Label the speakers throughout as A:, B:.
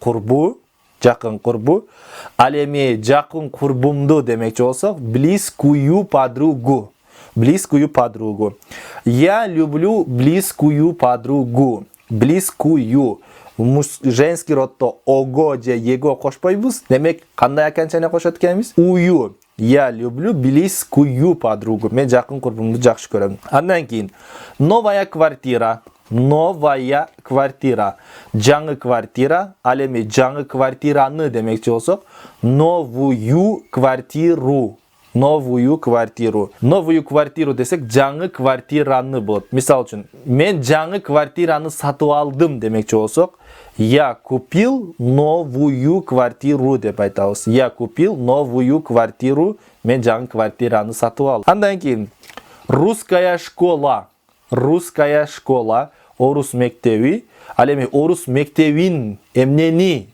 A: курбу, жакын курбу. Ал эми жакын курбумду демекчи болсок, близкую подругу. Близкую подругу. Я люблю близкую подругу. Близкую. Женский родто ого же его кошпойбуз. Демек кандай аканчаны кошот экенбиз? Ую. Я люблю близкую подругу. Мен жакын курбумду жакшы көрөм. Андан кийин новая квартира. Новая квартира. Жаңы квартира. Ал эми жаңы квартираны демекчи болсок, новую квартиру. Новую квартиру. Новую квартиру десек жаңы квартираны болот. Мисал үчүн, мен жаңы квартираны сатып алдым демекчи болсок, я купил новую квартиру деп айтабыз. Я купил новую квартиру. Мен жаңы квартираны сатып алдым. Андан кийин русская школа. Русская школа. Орус мектеби. Ал эми орус мектебин эмнени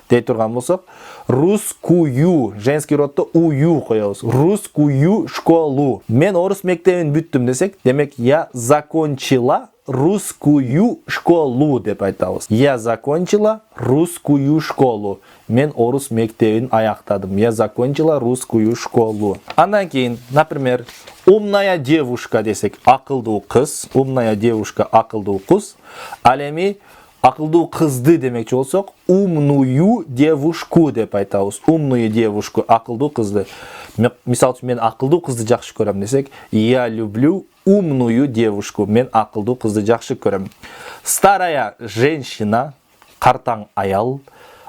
A: дей турган болсок, русскую, женский родто ую коебуз. Русскую школу. Мен орус мектебин бүттүм десек, демек я закончила русскую школу деп айтабыз. Я закончила русскую школу. Мен орус мектебин аяктадым. Я закончила русскую школу. Андан кийин, например, умная девушка десек, акылдуу кыз. Умная девушка, акылдуу кыз. Ал эми акылдуу кызды демекчи болсок, умную девушку деп айтабыз. Умную девушку, акылдуу кызды. Мисал үчүн, мен акылдуу кызды жакшы көрөм десек, я люблю умную девушку. Мен акылдуу кызды жакшы көрөм. Старая женщина, картаң аял.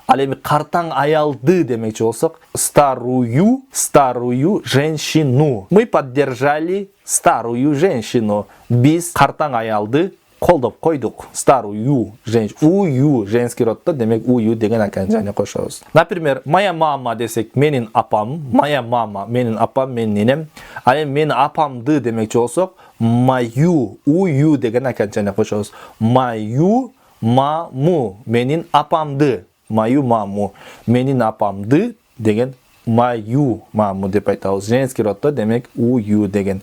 A: Ал эми картаң аялды демекчи болсок, старую женщину. Мы поддержали старую женщину. Биз картаң аялды колдоп койдук. Старую женщину. Ую женский родто, демек ую деген аканчаны кошобуз. Например, моя мама десек, менин апам. Моя мама, менин апам, менин ненем. Ал эми менин апамды демекчи болсок, мою, ую деген аканчаны кошобуз. Мою маму, менин апамды. Мою маму, менин апамды деген мою маму деп айтабыз. Женский родто демек ую деген